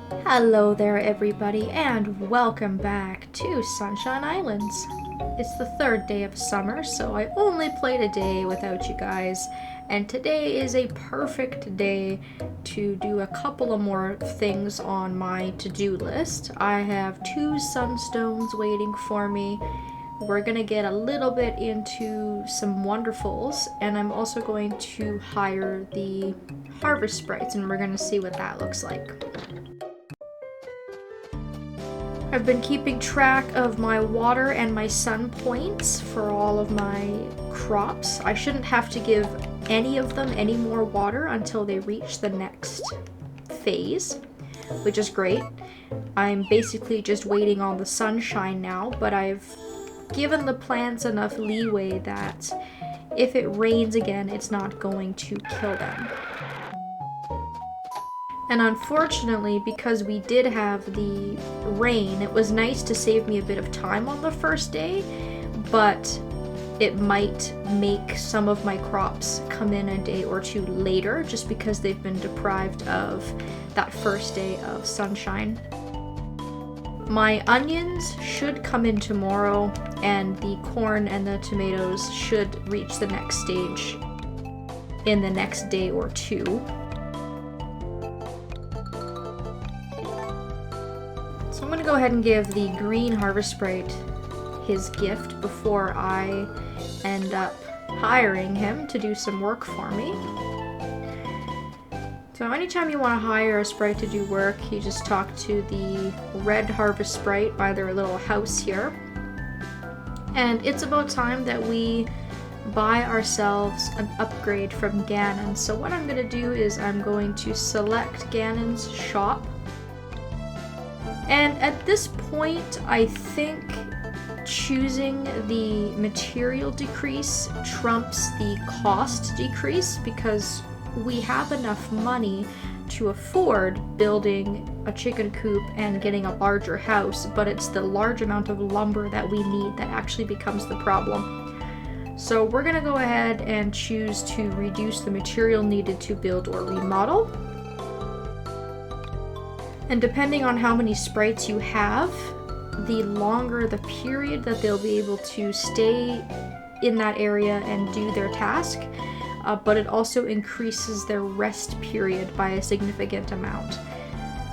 Hello there everybody and welcome back to Sunshine Islands. It's the third day of summer, so I only played a day without you guys, and today is a perfect day to do a couple of more things on my to-do list. I have 2 sunstones waiting for me. We're gonna get a little bit into some wonderfuls, and I'm also going to hire the harvest sprites, and we're gonna see what that looks like. I've been keeping track of my water and my sun points for all of my crops. I shouldn't have to give any of them any more water until they reach the next phase, which is great. I'm basically just waiting on the sunshine now, but I've given the plants enough leeway that if it rains again, it's not going to kill them. And unfortunately, because we did have the rain, it was nice to save me a bit of time on the first day, but it might make some of my crops come in a day or two later just because they've been deprived of that first day of sunshine. My onions should come in tomorrow, and the corn and the tomatoes should reach the next stage in the next day or two. So I'm going to go ahead and give the green harvest sprite his gift before I end up hiring him to do some work for me. So anytime you want to hire a sprite to do work, you just talk to the red harvest sprite by their little house here. And it's about time that we buy ourselves an upgrade from Ganon. So what I'm going to do is I'm going to select Ganon's shop. And at this point, I think choosing the material decrease trumps the cost decrease because we have enough money to afford building a chicken coop and getting a larger house, but it's the large amount of lumber that we need that actually becomes the problem. So we're gonna go ahead and choose to reduce the material needed to build or remodel. And depending on how many sprites you have, the longer the period that they'll be able to stay in that area and do their task, but it also increases their rest period by a significant amount.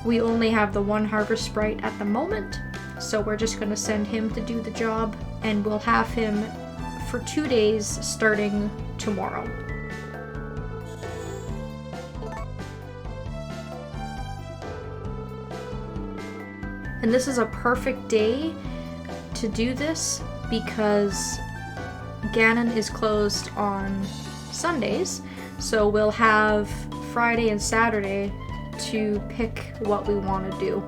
We only have the 1 harvest sprite at the moment, so we're just going to send him to do the job, and we'll have him for 2 days starting tomorrow. And this is a perfect day to do this because Ganon is closed on Sundays, so we'll have Friday and Saturday to pick what we want to do.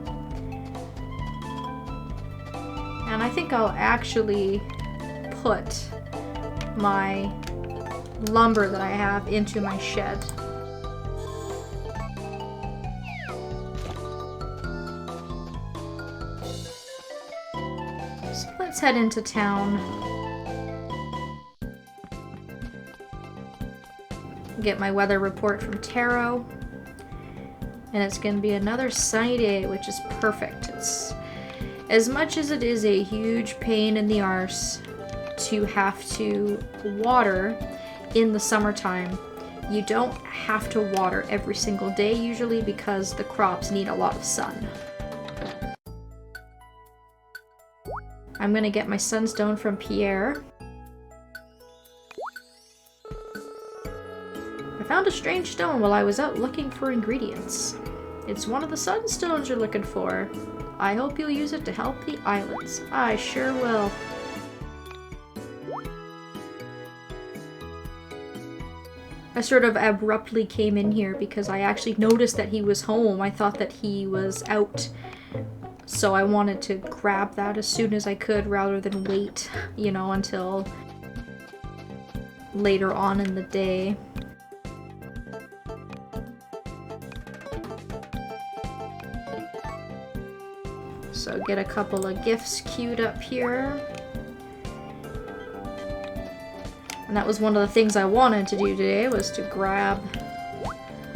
And I think I'll actually put my lumber that I have into my shed. So let's head into town. Get my weather report from Taro. And it's going to be another sunny day, which is perfect. It's as much as it is a huge pain in the arse to have to water in the summertime. You don't have to water every single day usually because the crops need a lot of sun. I'm going to get my sunstone from Pierre. I found a strange stone while I was out looking for ingredients. It's one of the sunstones you're looking for. I hope you'll use it to help the islands. I sure will. I sort of abruptly came in here because I actually noticed that he was home. I thought that he was out. So I wanted to grab that as soon as I could rather than wait, until later on in the day. So get a couple of gifts queued up here. And that was one of the things I wanted to do today, was to grab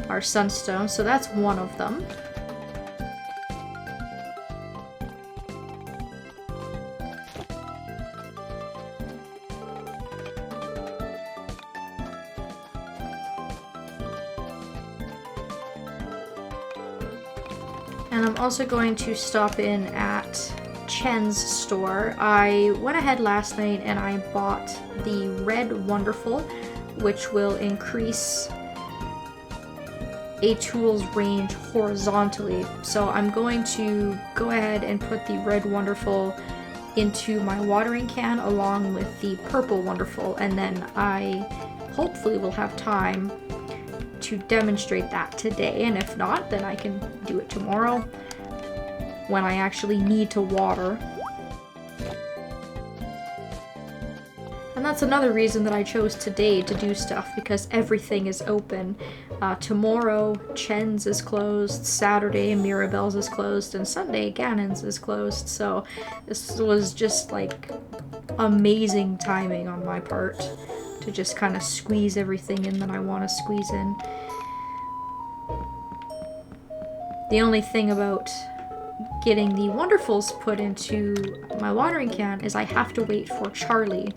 our sunstone. So that's one of them. And I'm also going to stop in at Chen's store. I went ahead last night and I bought the Red Wonderful, which will increase a tool's range horizontally. So I'm going to go ahead and put the Red Wonderful into my watering can along with the Purple Wonderful, and then I hopefully will have time to demonstrate that today, and if not, then I can do it tomorrow when I actually need to water. And that's another reason that I chose today to do stuff, because everything is open. Tomorrow, Chen's is closed, Saturday, Mirabelle's is closed, and Sunday, Ganon's is closed, so this was just like amazing timing on my part to just kind of squeeze everything in that I want to squeeze in. The only thing about getting the Wonderfuls put into my watering can is I have to wait for Charlie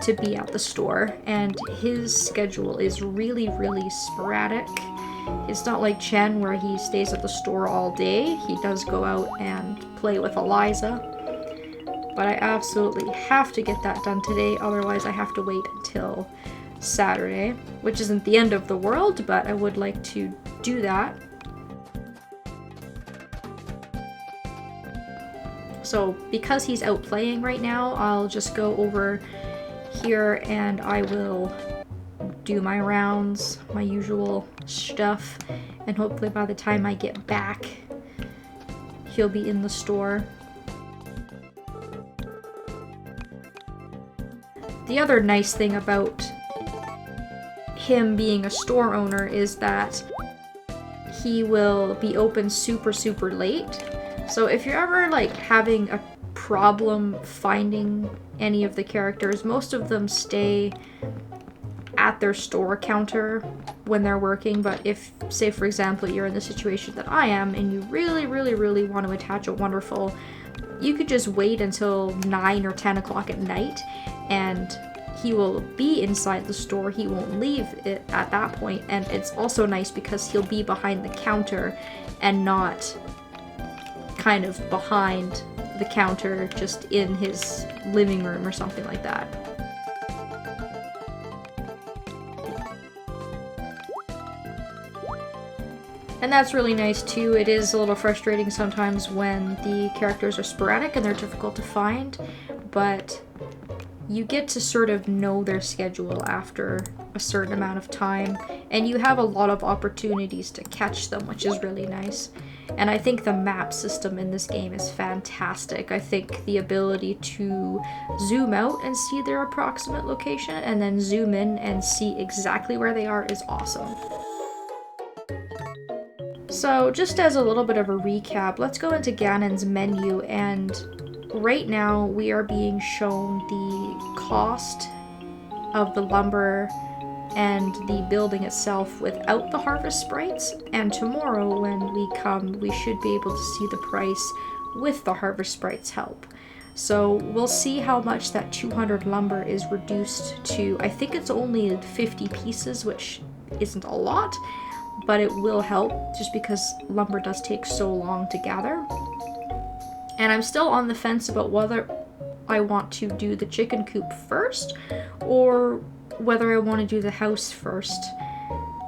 to be at the store, and his schedule is really, really sporadic. It's not like Chen where he stays at the store all day. He does go out and play with Eliza, but I absolutely have to get that done today, otherwise I have to wait until Saturday, which isn't the end of the world, but I would like to do that. So because he's out playing right now, I'll just go over here and I will do my rounds, my usual stuff, and hopefully by the time I get back, he'll be in the store. The other nice thing about him being a store owner is that he will be open super, super late. So if you're ever like having a problem finding any of the characters, most of them stay at their store counter when they're working, but if, say for example, you're in the situation that I am and you really, really, really want to attach a Wonderful, you could just wait until 9 or 10 o'clock at night and he will be inside the store. He won't leave it at that point, and it's also nice because he'll be behind the counter and not kind of behind the counter just in his living room or something like that. And that's really nice too. It is a little frustrating sometimes when the characters are sporadic and they're difficult to find, but you get to sort of know their schedule after a certain amount of time, and you have a lot of opportunities to catch them, which is really nice. And I think the map system in this game is fantastic. I think the ability to zoom out and see their approximate location and then zoom in and see exactly where they are is awesome. So just as a little bit of a recap, let's go into Ganon's menu, and right now we are being shown the cost of the lumber and the building itself without the harvest sprites, and tomorrow when we come we should be able to see the price with the harvest sprites help. So we'll see how much that 200 lumber is reduced to. I think it's only 50 pieces, which isn't a lot, but it will help just because lumber does take so long to gather. And I'm still on the fence about whether I want to do the chicken coop first or whether I want to do the house first.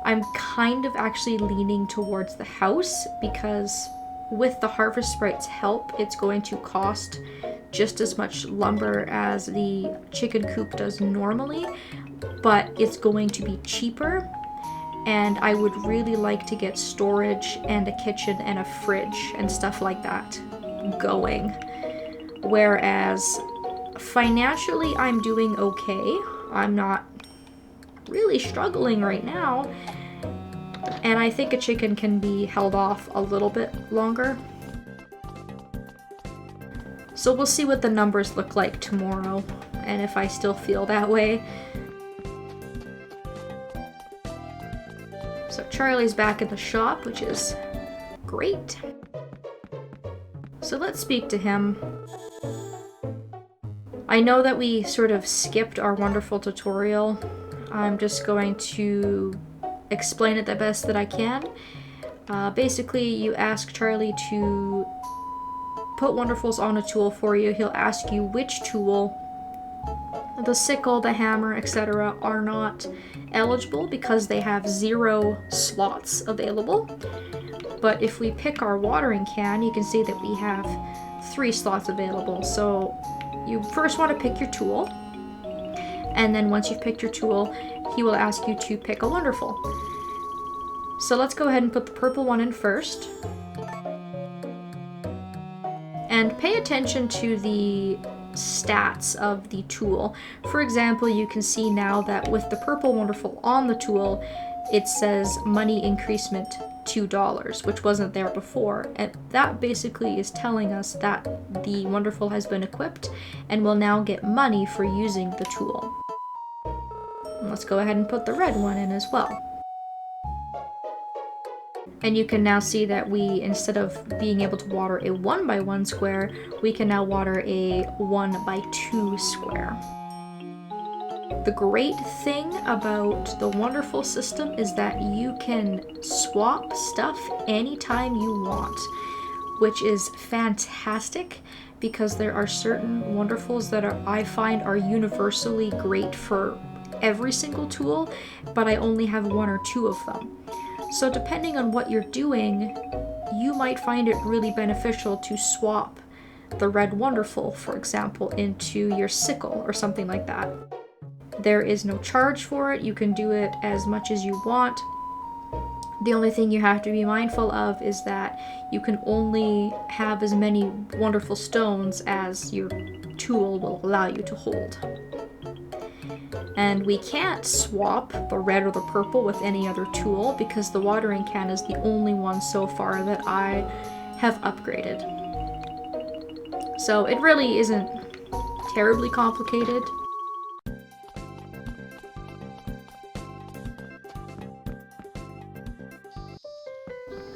I'm kind of actually leaning towards the house because with the harvest sprites help, it's going to cost just as much lumber as the chicken coop does normally, but it's going to be cheaper, and I would really like to get storage and a kitchen and a fridge and stuff like that going. Whereas financially I'm doing okay. I'm not really struggling right now, and I think a chicken can be held off a little bit longer. So we'll see what the numbers look like tomorrow and if I still feel that way. So Charlie's back in the shop, which is great. So let's speak to him. I know that we sort of skipped our wonderful tutorial. I'm just going to explain it the best that I can. Basically, you ask Charlie to put Wonderfuls on a tool for you. He'll ask you which tool. The sickle, the hammer, etc. are not eligible because they have 0 slots available. But if we pick our watering can, you can see that we have 3 slots available. So you first want to pick your tool, and then once you've picked your tool, he will ask you to pick a Wonderful. So let's go ahead and put the purple one in first. And pay attention to the stats of the tool. For example, you can see now that with the purple Wonderful on the tool, it says money increasement $2, which wasn't there before. And that basically is telling us that the Wonderful has been equipped and will now get money for using the tool. And let's go ahead and put the red one in as well. And you can now see that we, instead of being able to water a 1x1 square, we can now water a 1x2 square. The great thing about the Wonderful system is that you can swap stuff anytime you want, which is fantastic because there are certain Wonderfuls that I find are universally great for every single tool, but I only have 1 or 2 of them. So depending on what you're doing, you might find it really beneficial to swap the red Wonderful, for example, into your sickle or something like that. There is no charge for it. You can do it as much as you want. The only thing you have to be mindful of is that you can only have as many Wonderful stones as your tool will allow you to hold. And we can't swap the red or the purple with any other tool because the watering can is the only one so far that I have upgraded. So it really isn't terribly complicated.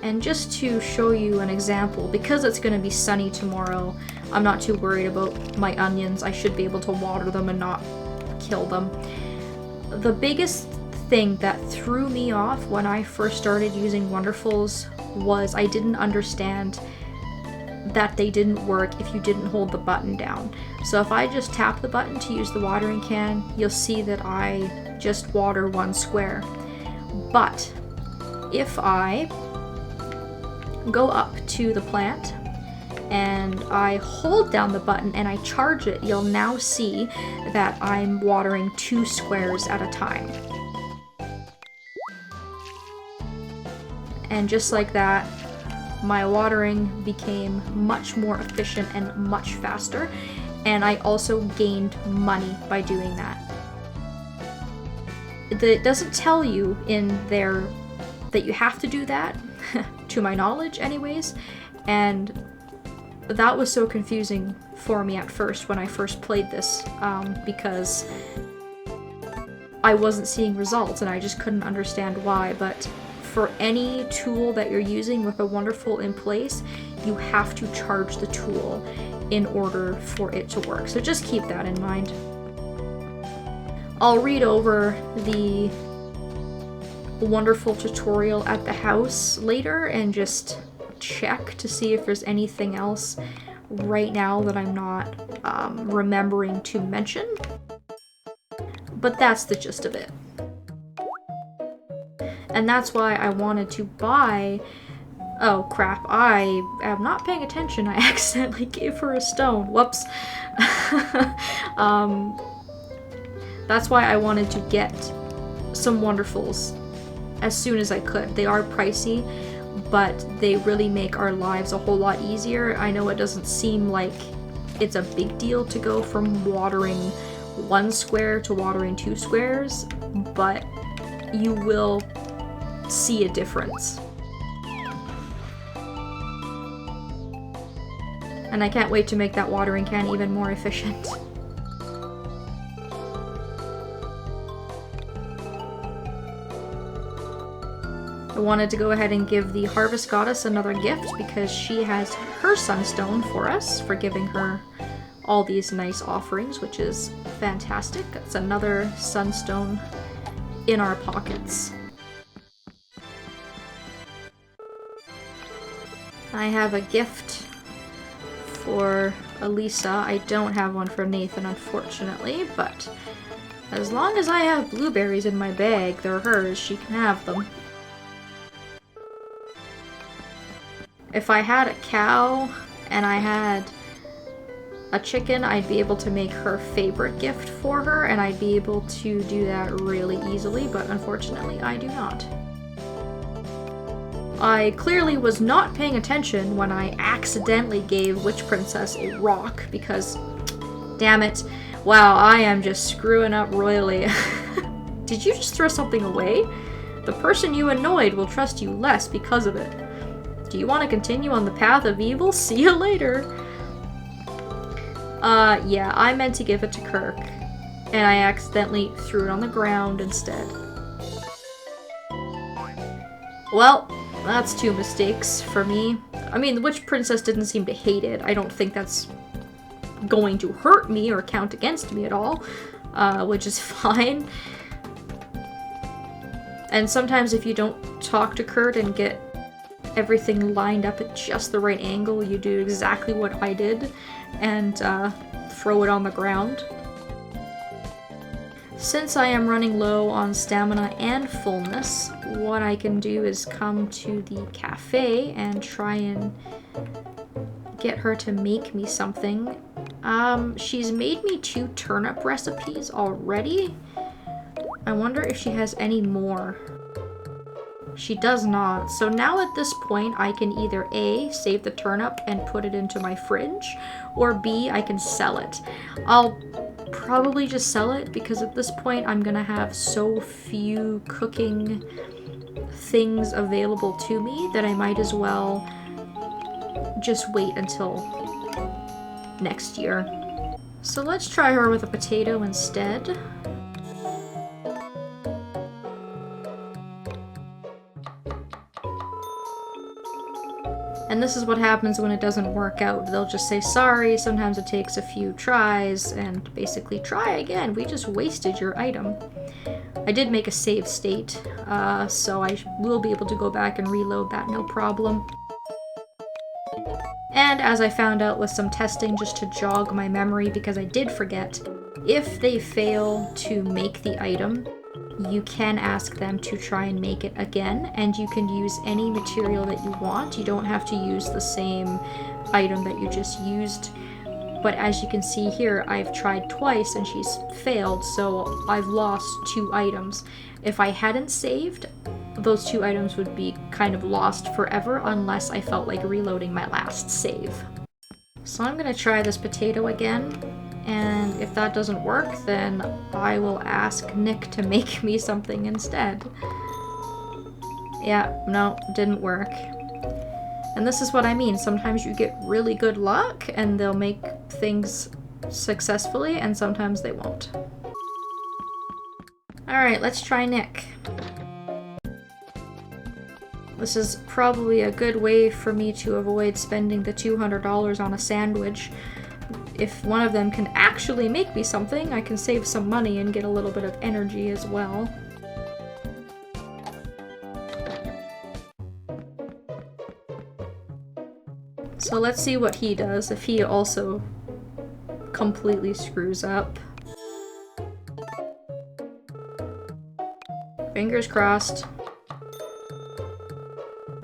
And just to show you an example, because it's going to be sunny tomorrow, I'm not too worried about my onions. I should be able to water them and not kill them. The biggest thing that threw me off when I first started using Wonderfuls was I didn't understand that they didn't work if you didn't hold the button down. So if I just tap the button to use the watering can, you'll see that I just water 1 square. But if I go up to the plant and I hold down the button and I charge it, you'll now see that I'm watering 2 squares at a time. And just like that, my watering became much more efficient and much faster, and I also gained money by doing that. It doesn't tell you in there that you have to do that, to my knowledge anyways, and that was so confusing for me at first when I first played this, because I wasn't seeing results and I just couldn't understand why. But for any tool that you're using with a Wonderful in place, you have to charge the tool in order for it to work. So just keep that in mind. I'll read over the Wonderful tutorial at the house later and just check to see if there's anything else right now that I'm not remembering to mention. But that's the gist of it. And that's why I wanted to buy... Oh crap, I am not paying attention. I accidentally gave her a stone. Whoops. That's why I wanted to get some Wonderfuls as soon as I could. They are pricey, but they really make our lives a whole lot easier. I know it doesn't seem like it's a big deal to go from watering 1 square to watering 2 squares, but you will see a difference. And I can't wait to make that watering can even more efficient. I wanted to go ahead and give the Harvest Goddess another gift because she has her sunstone for us for giving her all these nice offerings, which is fantastic. It's another sunstone in our pockets. I have a gift for Elisa. I don't have one for Nathan, unfortunately, but as long as I have blueberries in my bag, they're hers. She can have them. If I had a cow and I had a chicken, I'd be able to make her favorite gift for her, and I'd be able to do that really easily, but unfortunately I do not. I clearly was not paying attention when I accidentally gave Witch Princess a rock, because, damn it, wow, I am just screwing up royally. Did you just throw something away? The person you annoyed will trust you less because of it. Do you want to continue on the path of evil? See you later! Yeah, I meant to give it to Kirk, and I accidentally threw it on the ground instead. Well, that's 2 mistakes for me. I mean, the Witch Princess didn't seem to hate it. I don't think that's going to hurt me or count against me at all, which is fine. And sometimes if you don't talk to Kurt and get everything lined up at just the right angle, you do exactly what I did and throw it on the ground. Since I am running low on stamina and fullness, what I can do is come to the cafe and try and get her to make me something. She's made me 2 turnip recipes already. I wonder if she has any more. She does not. So now at this point, I can either A, save the turnip and put it into my fridge, or B, I can sell it. I'll probably just sell it because at this point I'm gonna have so few cooking things available to me that I might as well just wait until next year. So let's try her with a potato instead. And this is what happens when it doesn't work out. They'll just say sorry, sometimes it takes a few tries, and basically try again. We just wasted your item. I did make a save state, so I will be able to go back and reload that, no problem. And as I found out with some testing, just to jog my memory, because I did forget, if they fail to make the item, you can ask them to try and make it again, and you can use any material that you want. You don't have to use the same item that you just used. But as you can see here, I've tried twice and she's failed, so I've lost 2 items. If I hadn't saved, those 2 items would be kind of lost forever unless I felt like reloading my last save. So I'm gonna try this potato again. And if that doesn't work, then I will ask Nick to make me something instead. Yeah, no, didn't work. And this is what I mean. Sometimes you get really good luck and they'll make things successfully, and sometimes they won't. Alright, let's try Nick. This is probably a good way for me to avoid spending the $200 on a sandwich. If one of them can actually make me something, I can save some money and get a little bit of energy as well. So let's see what he does, if he also completely screws up. Fingers crossed.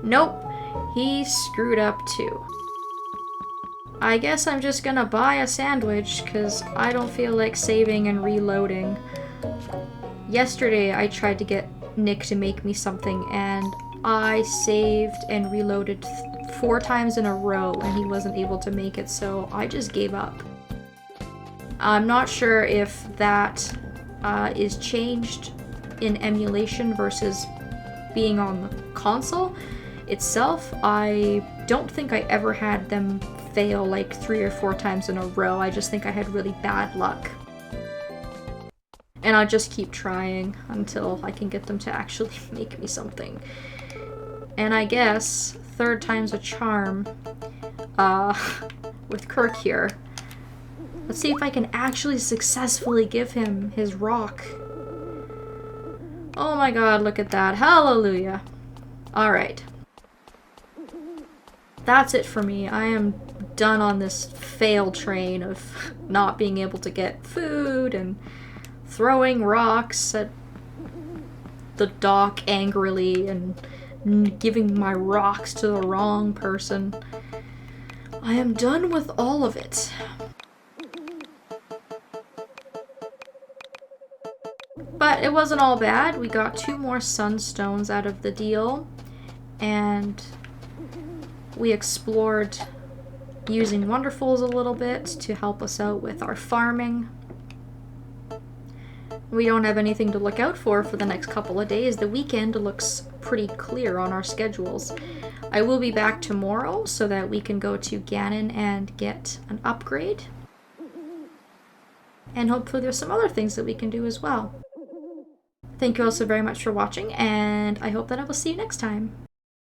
Nope, he screwed up too. I guess I'm just gonna buy a sandwich, because I don't feel like saving and reloading. Yesterday I tried to get Nick to make me something, and I saved and reloaded 4 times in a row, and he wasn't able to make it, so I just gave up. I'm not sure if that is changed in emulation versus being on the console itself. I don't think I ever had them fail like 3 or 4 times in a row. I just think I had really bad luck. And I'll just keep trying until I can get them to actually make me something. And I guess 3rd time's a charm with Kirk here. Let's see if I can actually successfully give him his rock. Oh my god, look at that. Hallelujah. Alright. that's it for me. I am done on this fail train of not being able to get food and throwing rocks at the dock angrily and giving my rocks to the wrong person. I am done with all of it. But it wasn't all bad. We got 2 more sunstones out of the deal, and we explored using Wonderfuls a little bit to help us out with our farming. We don't have anything to look out for the next couple of days. The weekend looks pretty clear on our schedules. I will be back tomorrow so that we can go to Ganon and get an upgrade. And hopefully there's some other things that we can do as well. Thank you all so very much for watching, and I hope that I will see you next time.